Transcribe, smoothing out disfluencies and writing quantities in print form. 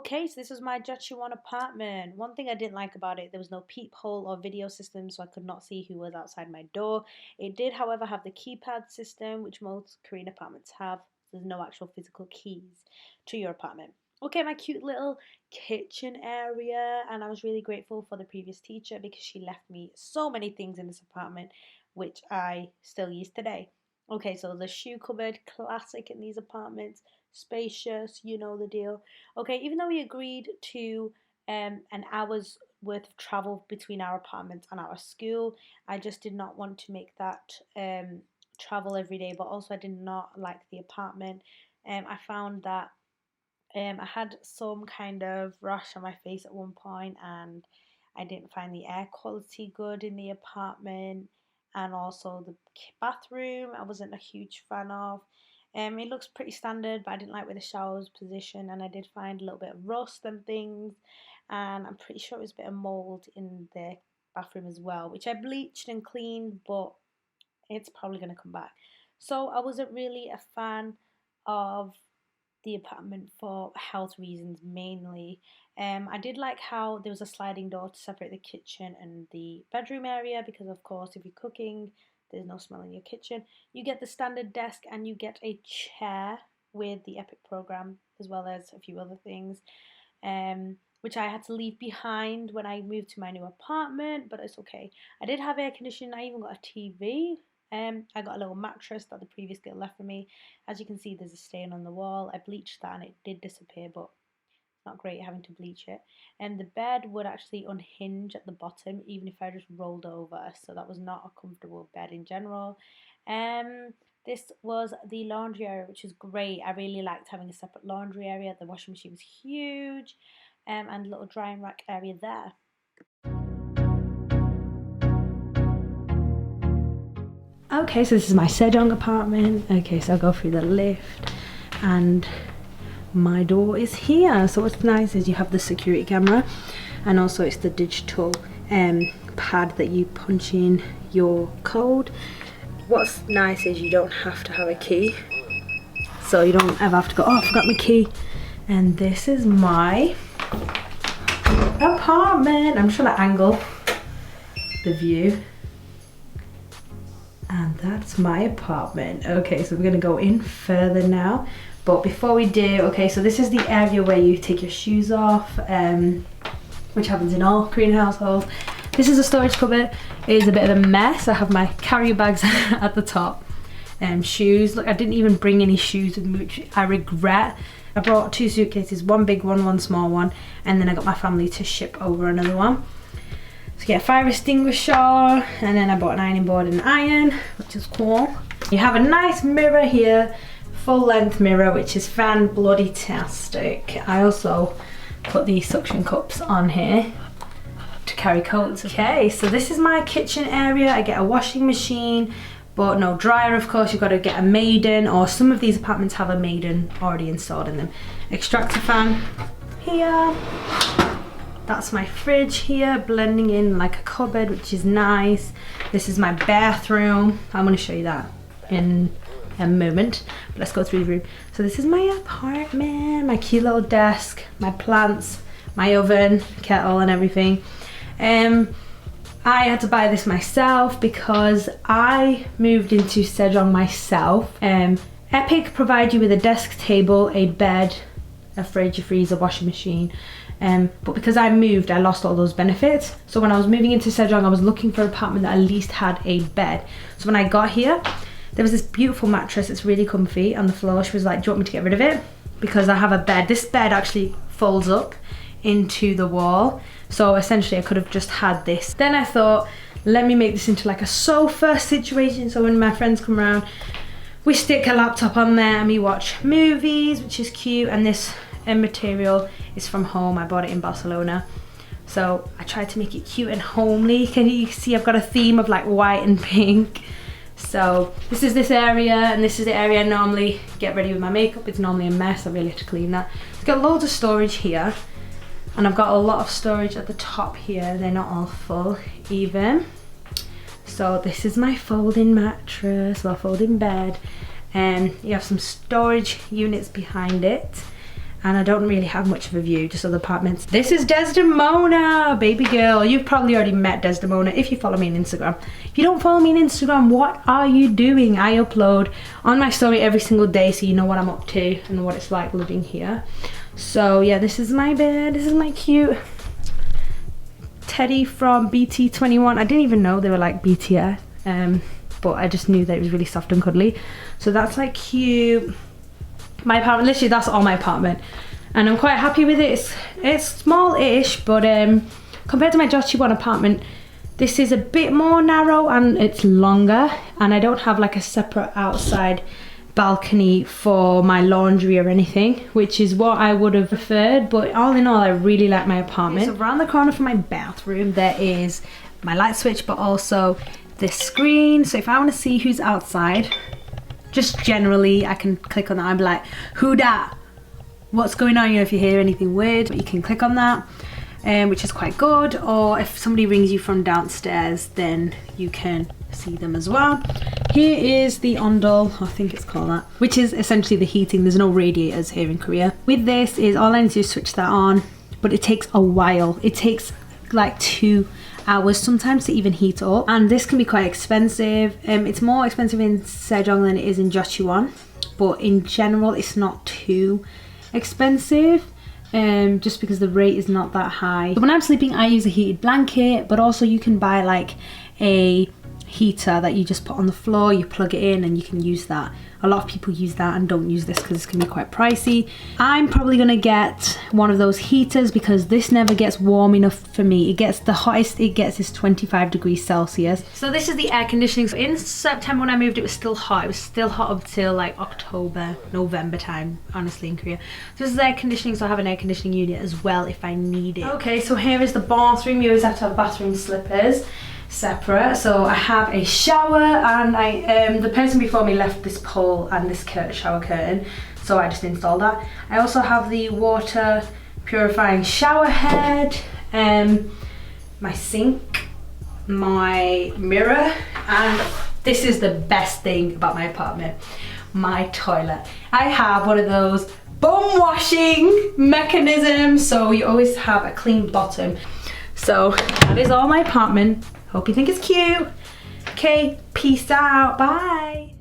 Okay, so this was my Jochiwon apartment. One thing I didn't like about it, there was no peephole or video system, so I could not see who was outside my door. It did, however, have the keypad system, which most Korean apartments have. There's no actual physical keys to your apartment. Okay, my cute little kitchen area, and I was really grateful for the previous teacher because she left me so many things in this apartment, which I still use today. Okay, so the shoe cupboard, classic in these apartments, spacious, you know the deal. Okay, even though we agreed to an hour's worth of travel between our apartment and our school, I just did not want to make that travel every day, but also I did not like the apartment. I found that I had some kind of rash on my face at one point, and I didn't find the air quality good in the apartment, and also the bathroom I wasn't a huge fan of. It looks pretty standard, but I didn't like where the shower was positioned, and I did find a little bit of rust and things, and I'm pretty sure it was a bit of mold in the bathroom as well, which I bleached and cleaned, but it's probably going to come back. So I wasn't really a fan of the apartment for health reasons mainly. I did like how there was a sliding door to separate the kitchen and the bedroom area because, of course, if you're cooking, there's no smell in your kitchen. You get the standard desk and you get a chair with the EPIK program as well as a few other things, which I had to leave behind when I moved to my new apartment, but it's okay. I did have air conditioning. I even got a TV. I got a little mattress that the previous girl left for me. As you can see, there's a stain on the wall. I bleached that and it did disappear, but it's not great having to bleach it. And the bed would actually unhinge at the bottom, even if I just rolled over. So that was not a comfortable bed in general. This was the laundry area, which is great. I really liked having a separate laundry area. The washing machine was huge, and a little drying rack area there. Okay, so this is my Sejong apartment. Okay, so I'll go through the lift and my door is here. So what's nice is you have the security camera, and also it's the digital pad that you punch in your code. What's nice is you don't have to have a key, so you don't ever have to go, oh, I forgot my key. And this is my apartment. I'm just trying to angle the view. And that's my apartment. Okay, so we're gonna go in further now. But before we do, okay, so this is the area where you take your shoes off, which happens in all Korean households. This is a storage cupboard. It is a bit of a mess. I have my carry bags at the top. Shoes, look, I didn't even bring any shoes with me, which I regret. I brought 2 suitcases, one big one, one small one, and then I got my family to ship over another one. So get a fire extinguisher, and then I bought an ironing board and an iron, which is cool. You have a nice mirror here, full length mirror, which is fan-bloody-tastic. I also put these suction cups on here to carry coats. Okay, so this is my kitchen area. I get a washing machine, but no dryer, of course. You've got to get a Maiden, or some of these apartments have a Maiden already installed in them. Extractor fan here. That's my fridge here, blending in like a cupboard, which is nice. This is my bathroom. I'm going to show you that in a moment, but let's go through the room. So this is my apartment, my cute little desk, my plants, my oven, kettle and everything. I had to buy this myself because I moved into Sejong myself. EPIK provide you with a desk table, a bed, a fridge, a freezer, washing machine. But because I moved, I lost all those benefits. So when I was moving into Sejong, I was looking for an apartment that at least had a bed. So when I got here, there was this beautiful mattress. It's really comfy on the floor. She was like, do you want me to get rid of it? Because I have a bed. This bed actually folds up into the wall. So essentially I could have just had this. Then I thought, let me make this into like a sofa situation. So when my friends come around, we stick a laptop on there and we watch movies, which is cute. And this material is from home. I bought it in Barcelona. So I tried to make it cute and homely. Can you see I've got a theme of like white and pink. So this is this area, and this is the area I normally get ready with my makeup. It's normally a mess. I really have to clean that. I've got loads of storage here, and I've got a lot of storage at the top here. They're not all full even. So this is my folding mattress, well, folding bed, and you have some storage units behind it. and I don't really have much of a view, just other apartments. This is Desdemona, baby girl. You've probably already met Desdemona if you follow me on Instagram. If you don't follow me on Instagram, what are you doing? I upload on my story every single day, so you know what I'm up to and what it's like living here. So yeah, this is my bed. This is my cute teddy from BT21. I didn't even know they were like BTS, but I just knew that it was really soft and cuddly. So that's like cute. My apartment, literally that's all my apartment, and I'm quite happy with it. It's small-ish, but compared to my Jochiwon apartment, this is a bit more narrow and it's longer, and I don't have like a separate outside balcony for my laundry or anything, which is what I would have preferred. But all in all, I really like my apartment. So around the corner from my bathroom there is my light switch, but also this screen. So if I want to see who's outside, just generally I can click on that and be like, who dat? What's going on? You know, if you hear anything weird, but you can click on that, which is quite good. Or if somebody rings you from downstairs, then you can see them as well. Here is the ondol, I think it's called that, which is essentially the heating. There's no radiators here in Korea. With this is all I need to do is switch that on, but it takes a while. It takes like 2 hours sometimes to even heat up, and this can be quite expensive. It's more expensive in Sejong than it is in Jochiwon, but in general it's not too expensive, just because the rate is not that high. So when I'm sleeping I use a heated blanket, but also you can buy like a heater that you just put on the floor, you plug it in and you can use that. A lot of people use that and don't use this because it's gonna be quite pricey. I'm probably gonna get one of those heaters because this never gets warm enough for me. It gets, the hottest it gets is 25 degrees Celsius. So this is the air conditioning. So in September when I moved, it was still hot. It was still hot up till like October, November time, honestly, in Korea. So this is air conditioning, so I have an air conditioning unit as well if I need it. Okay, so here is the bathroom. You always have to have bathroom slippers separate. So I have a shower, and the person before me left this pole and this shower curtain, so I just installed that. I also have the water purifying shower head, my sink, my mirror, and this is the best thing about my apartment, my toilet. I have one of those bum washing mechanisms, so you always have a clean bottom. So that is all my apartment. Hope you think it's cute. Okay, peace out, bye.